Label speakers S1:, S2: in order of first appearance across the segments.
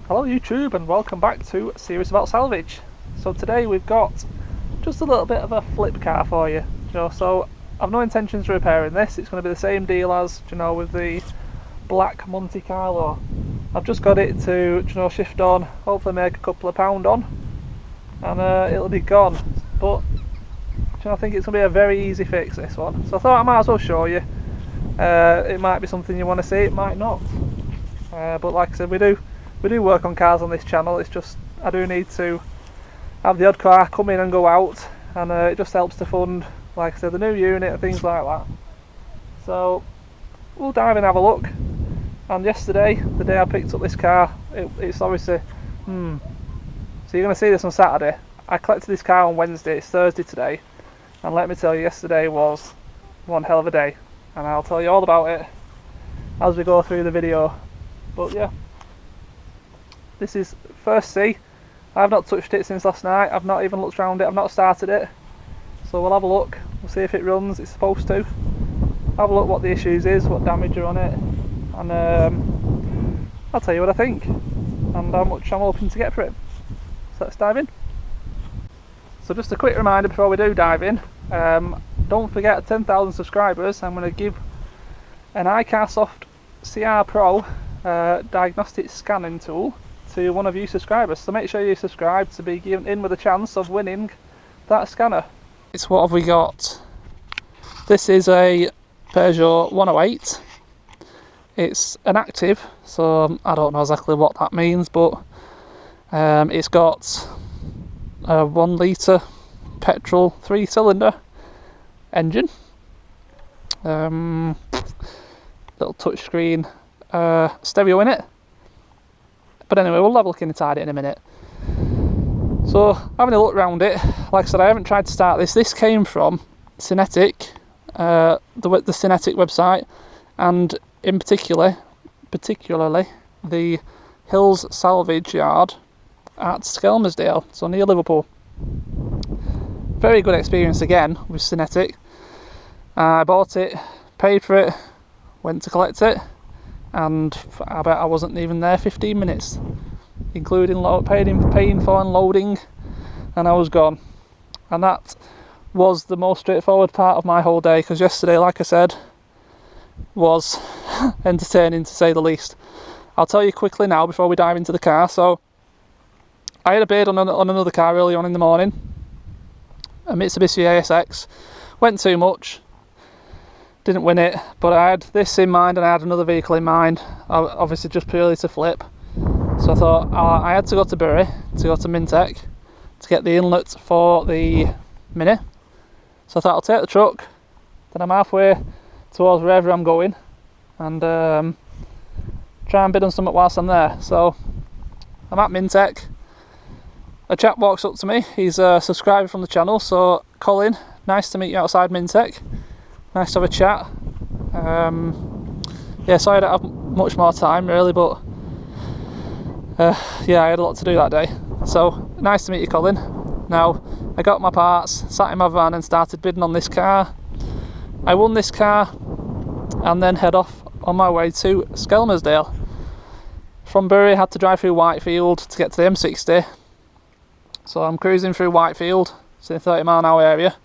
S1: Hello YouTube, and welcome back to a series about salvage. So today we've got just a little bit of a flip car for you. So I've no intentions of repairing this. It's going to be the same deal as, with the black Monte Carlo. I've just got it to, shift on, hopefully make a couple of pound on, and it'll be gone. But I think it's going to be a very easy fix, this one. So I thought I might as well show you. It might be something you want to see, it might not. But like I said, we do work on cars on this channel. It's just I do need to have the odd car come in and go out, and it just helps to fund, like I said, the new unit and things like that. So we'll dive in and have a look. And yesterday, the day I picked up this car, it's obviously so you're going to see this on Saturday. I collected this car on Wednesday. It's Thursday today, and let me tell you, yesterday was one hell of a day, and I'll tell you all about it as we go through the video. But yeah, this is first see. I've not touched it since last night. I've not even looked around it. I've not started it. So we'll have a look. We'll see if it runs. It's supposed to. Have a look what the issues is, what damage are on it, and I'll tell you what I think and how much I'm hoping to get for it. So let's dive in. So just a quick reminder before we do dive in. Don't forget, 10,000 subscribers, I'm going to give an iCarSoft CR Pro diagnostic scanning tool to one of you subscribers, so make sure you subscribe to be given in with a chance of winning that scanner. It's what have we got? This is a Peugeot 108. It's an active, so I don't know exactly what that means, but it's got a 1 litre petrol 3-cylinder engine, little touchscreen stereo in it. But anyway, we'll have a look inside it in a minute. So, having a look around it, like I said, I haven't tried to start this. This came from Synetiq, the Synetiq website, and in particularly the Hills Salvage Yard at Skelmersdale, so near Liverpool. Very good experience again with Synetiq. I bought it, paid for it, went to collect it, and I bet I wasn't even there 15 minutes, including paying for unloading, and I was gone. And that was the most straightforward part of my whole day, because yesterday, like I said, was entertaining to say the least. I'll tell you quickly now before we dive into the car. So I had a bid on another car early on in the morning, a Mitsubishi ASX. Went too much, didn't win it, but I had this in mind and I had another vehicle in mind, obviously just purely to flip. So I thought I had to go to Bury, to go to Synetiq, to get the inlet for the Mini. So I thought I'll take the truck, then I'm halfway towards wherever I'm going, and try and bid on something whilst I'm there. So I'm at Synetiq. A chap walks up to me. He's a subscriber from the channel, so Colin, nice to meet you outside Synetiq. Nice to have a chat. Yeah, sorry I don't have much more time really, but yeah, I had a lot to do that day. So nice to meet you, Colin. Now I got my parts, sat in my van and started bidding on this car. I won this car and then head off on my way to Skelmersdale. From Bury I had to drive through Whitefield to get to the M60. So I'm cruising through Whitefield, it's in a 30-mile-an-hour area,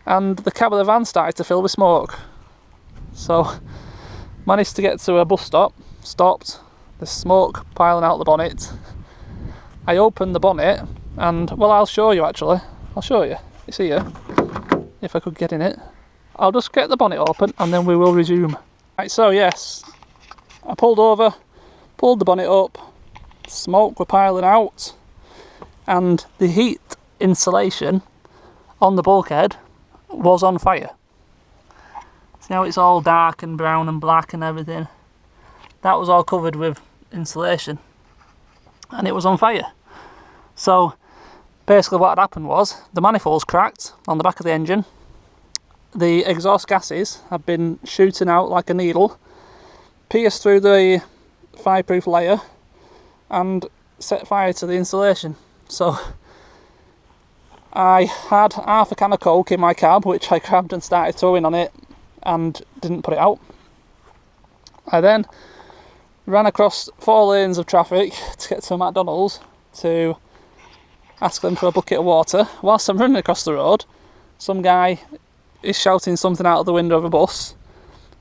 S1: and the cab of the van started to fill with smoke. So managed to get to a bus stop, stopped, there's smoke piling out the bonnet. I opened the bonnet and, well, I'll show you actually, I'll show you, it's here, if I could get in it. I'll just get the bonnet open and then we will resume. Right, so yes, I pulled over, pulled the bonnet up, smoke were piling out, and the heat insulation on the bulkhead was on fire. See how it's all dark and brown and black and everything? That was all covered with insulation and it was on fire. So basically what had happened was the manifolds cracked on the back of the engine, the exhaust gases had been shooting out like a needle, pierced through the fireproof layer and set fire to the insulation. So I had half a can of Coke in my cab, which I grabbed and started throwing on it and didn't put it out. I then ran across 4 lanes of traffic to get to a McDonald's to ask them for a bucket of water. Whilst I'm running across the road, some guy is shouting something out of the window of a bus,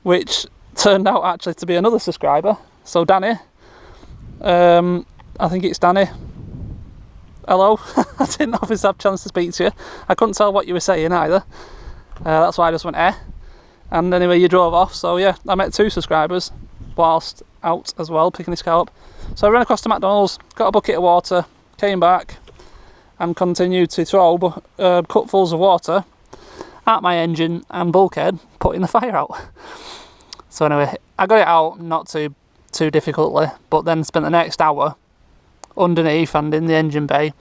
S1: which turned out actually to be another subscriber. So Danny, I think it's Danny. Hello. I didn't obviously have a chance to speak to you. I couldn't tell what you were saying either. That's why I just went and anyway you drove off. So yeah, I met 2 subscribers whilst out as well picking his car up. So I ran across to McDonald's, got a bucket of water, came back and continued to throw cupfuls of water at my engine and bulkhead, putting the fire out. So anyway, I got it out not too difficultly, but then spent the next hour underneath and in the engine bay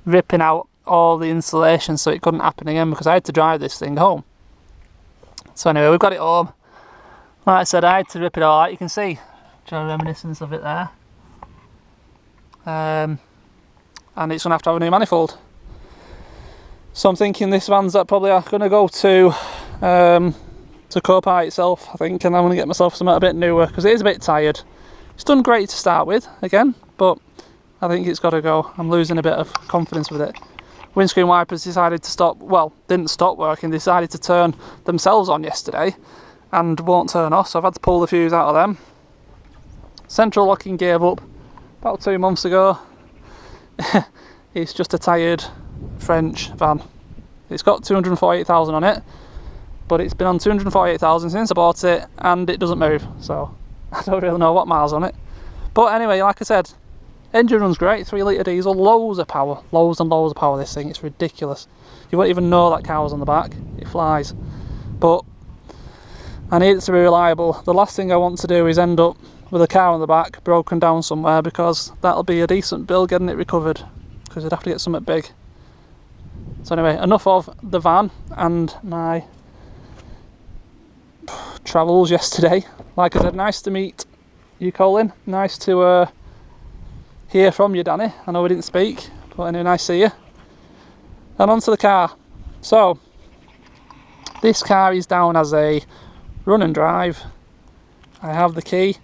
S1: ripping out all the insulation so it couldn't happen again, because I had to drive this thing home. So anyway, we've got it home. Like I said, I had to rip it all out. You can see a reminiscence of it there. And it's going to have a new manifold. So I'm thinking this van's probably going to go to Copart itself, I think, and I'm going to get myself something a bit newer because it is a bit tired. It's done great to start with, again, but I think it's got to go. I'm losing a bit of confidence with it. Windscreen wipers decided to stop, well, didn't stop working, they decided to turn themselves on yesterday and won't turn off, so I've had to pull the fuse out of them. Central locking gave up about 2 months ago. It's just a tired French van. It's got 248,000 on it, but it's been on 248,000 since I bought it and it doesn't move, so I don't really know what miles on it. But anyway, like I said, engine runs great, 3 litre diesel, loads of power, loads and loads of power this thing, it's ridiculous. You won't even know that car was on the back, it flies. But I need it to be reliable. The last thing I want to do is end up with a car on the back broken down somewhere, because that'll be a decent bill getting it recovered, because you'd have to get something big. So anyway, enough of the van and my travels yesterday. Like I said, nice to meet you, Colin. Nice to hear from you, Danny. I know we didn't speak, but anyway, nice to see you. And onto the car. So this car is down as a run and drive. I have the key.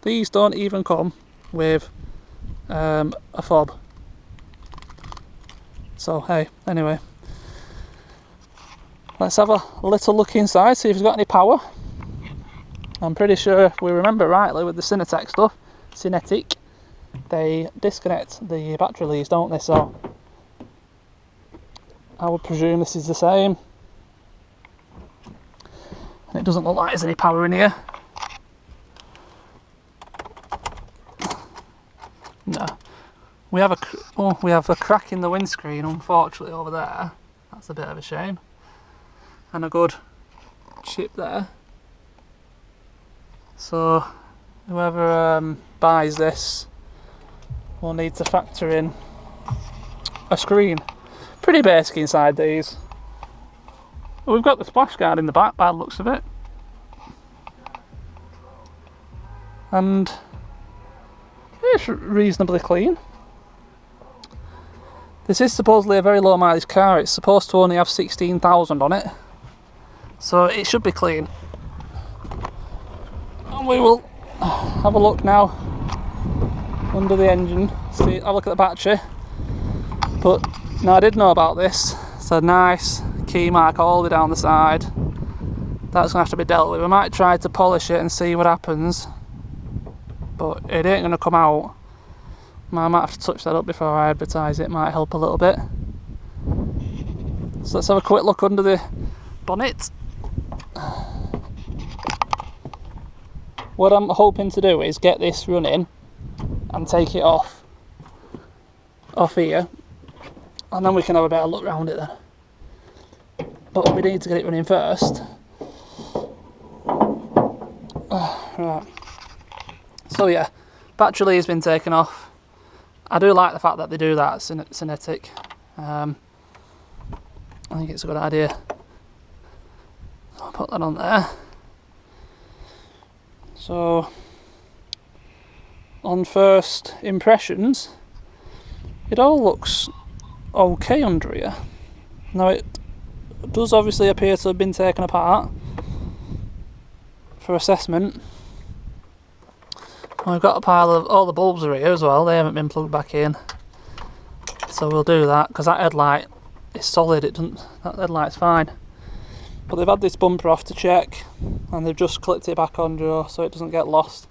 S1: These don't even come with a fob. So hey, anyway, let's have a little look inside, see if it's got any power. I'm pretty sure, if we remember rightly, with the Synetiq stuff, Synetiq, they disconnect the battery leads, don't they? So I would presume this is the same. And it doesn't look like there's any power in here. No. We have a crack in the windscreen, unfortunately, over there. That's a bit of a shame. And a good chip there. So whoever buys this will need to factor in a screen. Pretty basic inside these. Well, we've got the splash guard in the back by the looks of it. And it's reasonably clean. This is supposedly a very low mileage car. It's supposed to only have 16,000 on it, so it should be clean. And we will have a look now under the engine, see, have a look at the battery. But now I did know about this. It's a nice key mark all the way down the side. That's going to have to be dealt with. We might try to polish it and see what happens, but it ain't going to come out. I might have to touch that up before I advertise it, might help a little bit. So let's have a quick look under the bonnet. What I'm hoping to do is get this running and take it off here, and then we can have a better look around it then. But we need to get it running first. Right. So yeah, battery lead has been taken off. I do like the fact that they do that, Synetiq. I think it's a good idea. I'll put that on there. So, on first impressions, it all looks okay under here. Now it does obviously appear to have been taken apart for assessment. We've got a pile of, all the bulbs are here as well, they haven't been plugged back in. So we'll do that, because that headlight is solid, that headlight's fine. But they've had this bumper off to check, and they've just clipped it back on, Joe, so it doesn't get lost.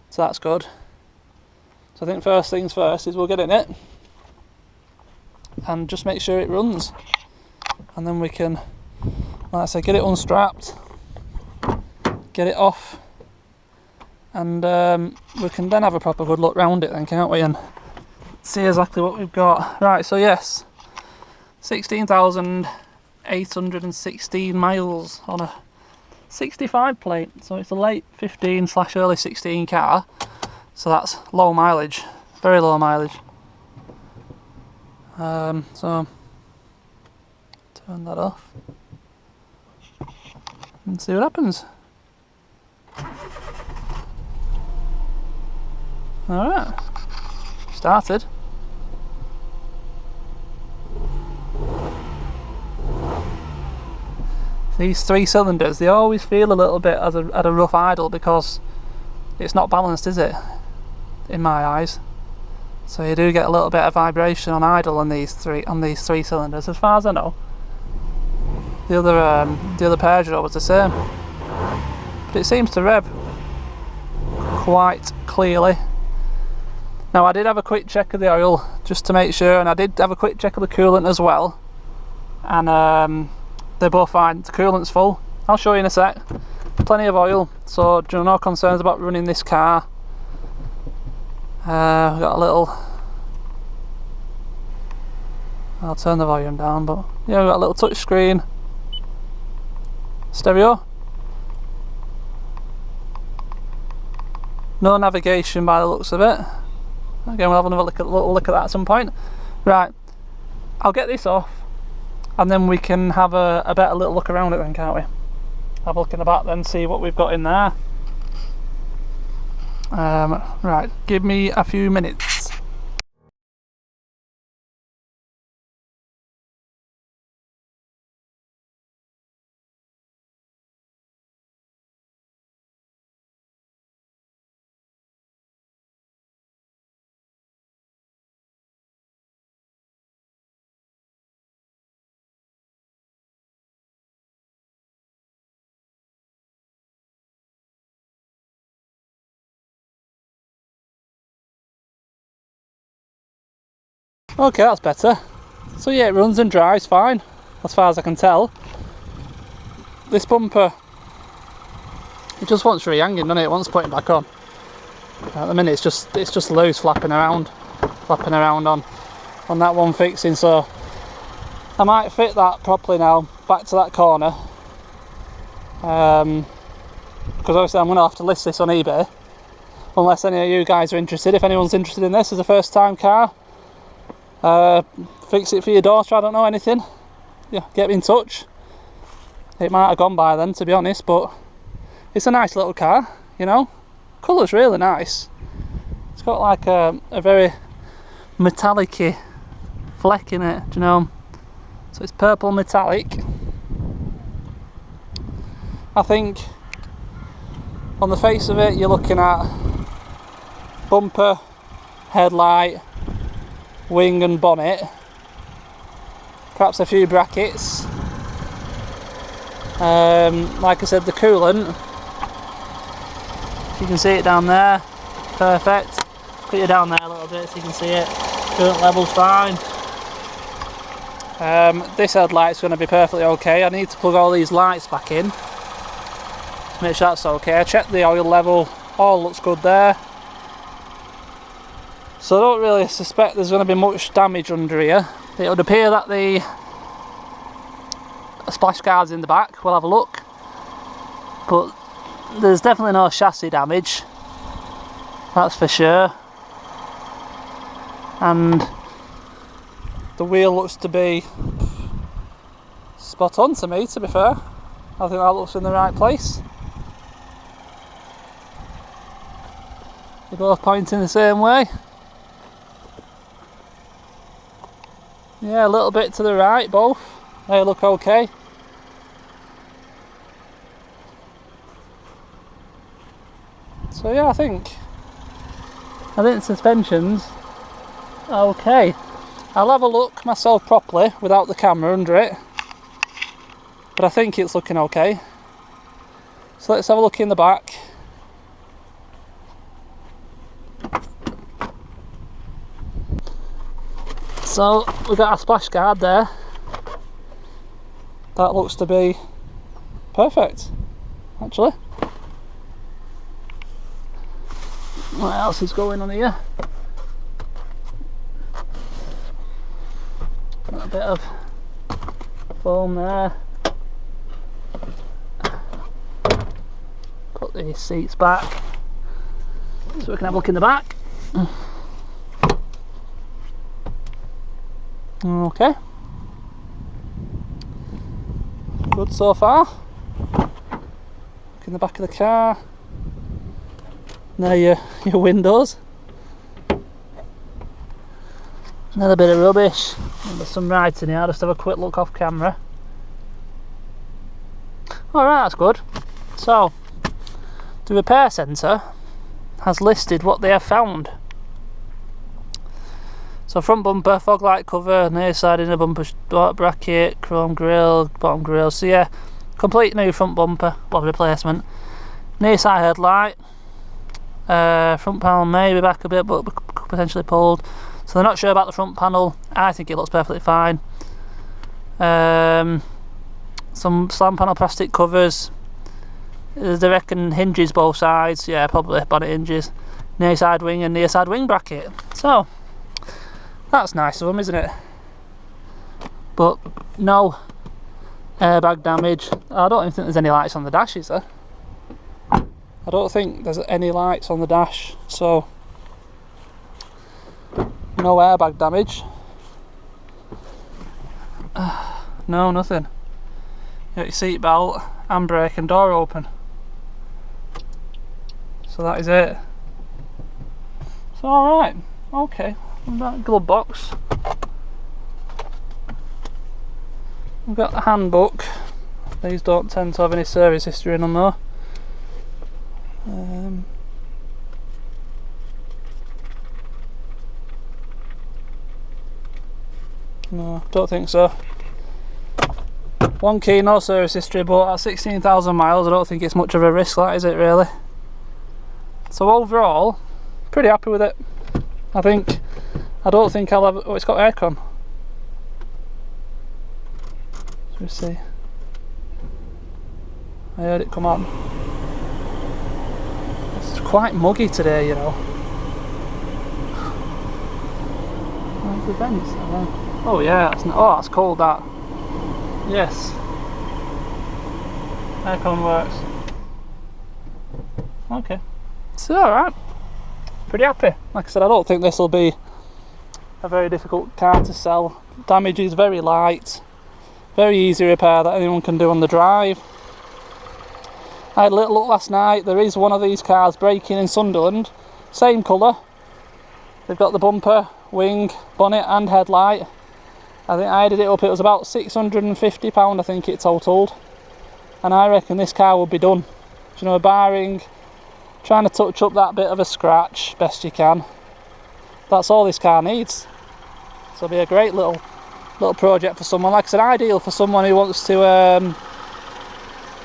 S1: So that's good. So I think first things first is we'll get in it, and just make sure it runs. And then we can, like I say, get it unstrapped, get it off, and we can then have a proper good look round it then, can't we, and see exactly what we've got. Right, so yes, 16,816 miles on a 65 plate, so it's a late 15 / early 16 car, so that's low mileage, very low mileage. So turn that off and see what happens. Alright, started. These 3 cylinders, they always feel a little bit at a rough idle because it's not balanced, is it? In my eyes. So you do get a little bit of vibration on idle on these three cylinders, as far as I know. The other Peugeot was the same, but it seems to rev quite clearly. Now I did have a quick check of the oil just to make sure, and I did have a quick check of the coolant as well, and they're both fine. The coolant's full. I'll show you in a sec. Plenty of oil, so no concerns about running this car. We've got a little, I'll turn the volume down, but yeah, we've got a little touch screen stereo. No navigation by the looks of it. Again, we'll have another little look at that at some point. Right, I'll get this off, and then we can have a better little look around it then, can't we? Have a look in the back then, see what we've got in there. Right, give me a few minutes. Okay, that's better. So yeah, it runs and drives fine, as far as I can tell. This bumper, it just wants re-hanging, doesn't it? It wants putting back on. At the minute, it's just loose, flapping around on that one fixing. So I might fit that properly now, back to that corner. Because obviously I'm going to have to list this on eBay, unless any of you guys are interested. If anyone's interested in this as a first time car, fix it for your daughter, I don't know, anything, yeah, get me in touch. It might have gone by then, to be honest, but it's a nice little car, you know. Colour's really nice. It's got like a very metallic-y fleck in it, do you know? So it's purple metallic. I think on the face of it you're looking at bumper, headlight, wing and bonnet, perhaps a few brackets. Like I said, the coolant, you can see it down there, perfect. Put it down there a little bit so you can see it. Coolant level's fine. This headlight's going to be perfectly okay. I need to plug all these lights back in to make sure that's okay. I checked the oil level, all looks good there. So I don't really suspect there's going to be much damage under here. It would appear that the splash guard's in the back. We'll have a look. But there's definitely no chassis damage, that's for sure. And the wheel looks to be spot on to me, to be fair. I think that looks in the right place. They're both pointing the same way. Yeah, a little bit to the right, both. They look okay. So yeah, I think the suspension's okay. I'll have a look myself properly without the camera under it, but I think it's looking okay. So let's have a look in the back. So we've got our splash guard there. That looks to be perfect, actually. What else is going on here? Got a bit of foam there. Put these seats back so we can have a look in the back. Okay. Good so far. Look in the back of the car. Now your windows. Another bit of rubbish. And there's some writing here. I'll just have a quick look off camera. Alright, that's good. So, the repair centre has listed what they have found. So front bumper, fog light cover, near side inner bumper bracket, chrome grille, bottom grille. So yeah, complete new front bumper, well, replacement. Near side headlight. Front panel maybe back a bit, but potentially pulled. So they're not sure about the front panel. I think it looks perfectly fine. Some slam panel plastic covers. They reckon hinges both sides. Yeah, probably bonnet hinges. Near side wing and near side wing bracket. So that's nice of them, isn't it? But no airbag damage. I don't even think there's any lights on the dash, is there? I don't think there's any lights on the dash, so no airbag damage. No, nothing. You got your seat belt, handbrake and door open. So that is it. So alright, okay. That glove box. We've got the handbook. These don't tend to have any service history in them though. No, don't think so. One key, no service history, but at 16,000 miles I don't think it's much of a risk, that is it really. So overall, pretty happy with it. I don't think I'll have, oh, it's got aircon. Let's see. I heard it come on. It's quite muggy today, you know. Where's the vents? Oh yeah, that's cold, that. Yes. Aircon works. Okay. So alright. Pretty happy. Like I said, I don't think this will be a very difficult car to sell. Damage is very light. Very easy repair that anyone can do on the drive. I had a little look last night. There is one of these cars breaking in Sunderland. Same colour. They've got the bumper, wing, bonnet and headlight. I think I added it up, it was about £650 I think it totaled. And I reckon this car will be done. You know, barring trying to touch up that bit of a scratch best you can. That's all this car needs. So it'll be a great little project for someone. Like I said, ideal for someone who wants to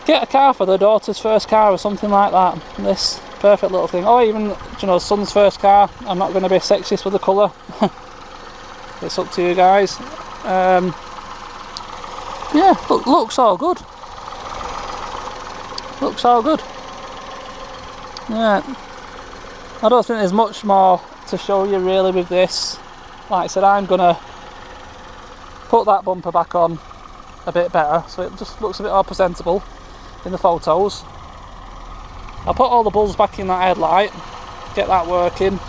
S1: get a car for their daughter's first car or something like that. This perfect little thing. Or even, you know, son's first car. I'm not going to be sexist with the colour. It's up to you guys. Yeah, looks all good. Looks all good. Yeah, I don't think there's much more to show you really with this. Like I said, I'm gonna put that bumper back on a bit better so it just looks a bit more presentable in the photos. I'll put all the bulbs back in that headlight, get that working,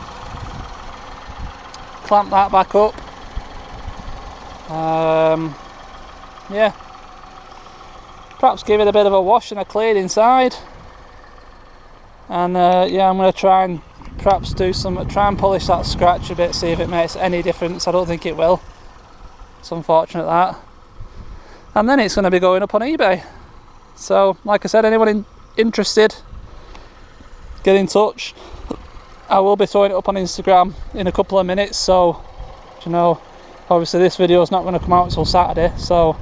S1: clamp that back up. Yeah, perhaps give it a bit of a wash and a clean inside. And yeah, I'm going to try and perhaps try and polish that scratch a bit, see if it makes any difference. I don't think it will. It's unfortunate that. And then it's going to be going up on eBay. So, like I said, anyone interested, get in touch. I will be throwing it up on Instagram in a couple of minutes, so you know, obviously this video is not going to come out until Saturday, so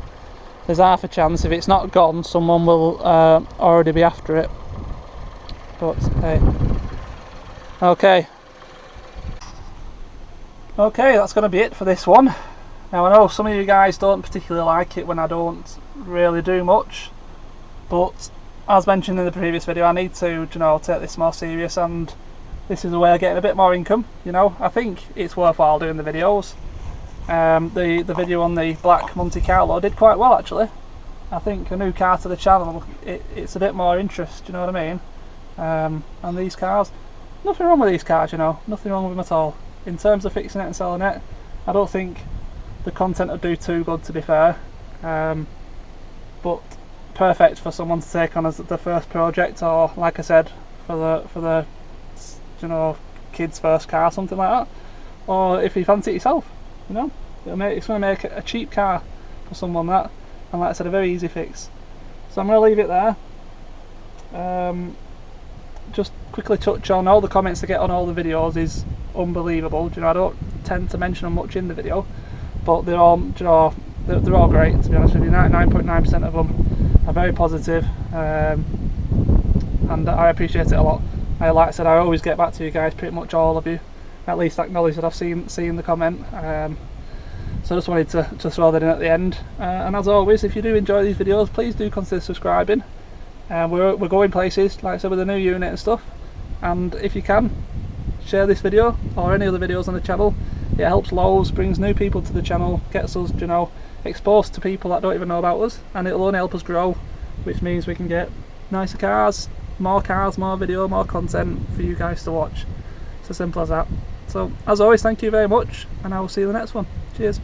S1: there's half a chance if it's not gone someone will already be after it. But hey, okay, that's going to be it for this one. Now I know some of you guys don't particularly like it when I don't really do much, but as mentioned in the previous video, I need to, you know, take this more serious, and this is a way of getting a bit more income. You know, I think it's worthwhile doing the videos. The video on the black Monte Carlo did quite well actually. I think a new car to the channel, it's a bit more interest, you know what I mean? And these cars, nothing wrong with these cars, you know, nothing wrong with them at all. In terms of fixing it and selling it, I don't think the content would do too good, to be fair. But perfect for someone to take on as the first project, or like I said, for the you know, kid's first car, something like that. Or if you fancy it yourself, you know, it's going to make a cheap car for someone that, and like I said, a very easy fix. So I'm going to leave it there. Just quickly touch on all the comments I get on all the videos is unbelievable. You know, I don't tend to mention them much in the video, but they're all, you know, they're all great, to be honest with you. 99.9% of them are very positive, and I appreciate it a lot. Like I said, I always get back to you guys, pretty much all of you, at least acknowledge that I've seen the comment. So I just wanted to throw that in at the end. And as always, if you do enjoy these videos, please do consider subscribing. We're going places, like I said, with a new unit and stuff. And if you can, share this video or any other videos on the channel. It helps loads, brings new people to the channel, gets us, you know, exposed to people that don't even know about us, and it'll only help us grow, which means we can get nicer cars, more video, more content for you guys to watch. It's as simple as that. So as always, thank you very much, and I will see you in the next one. Cheers.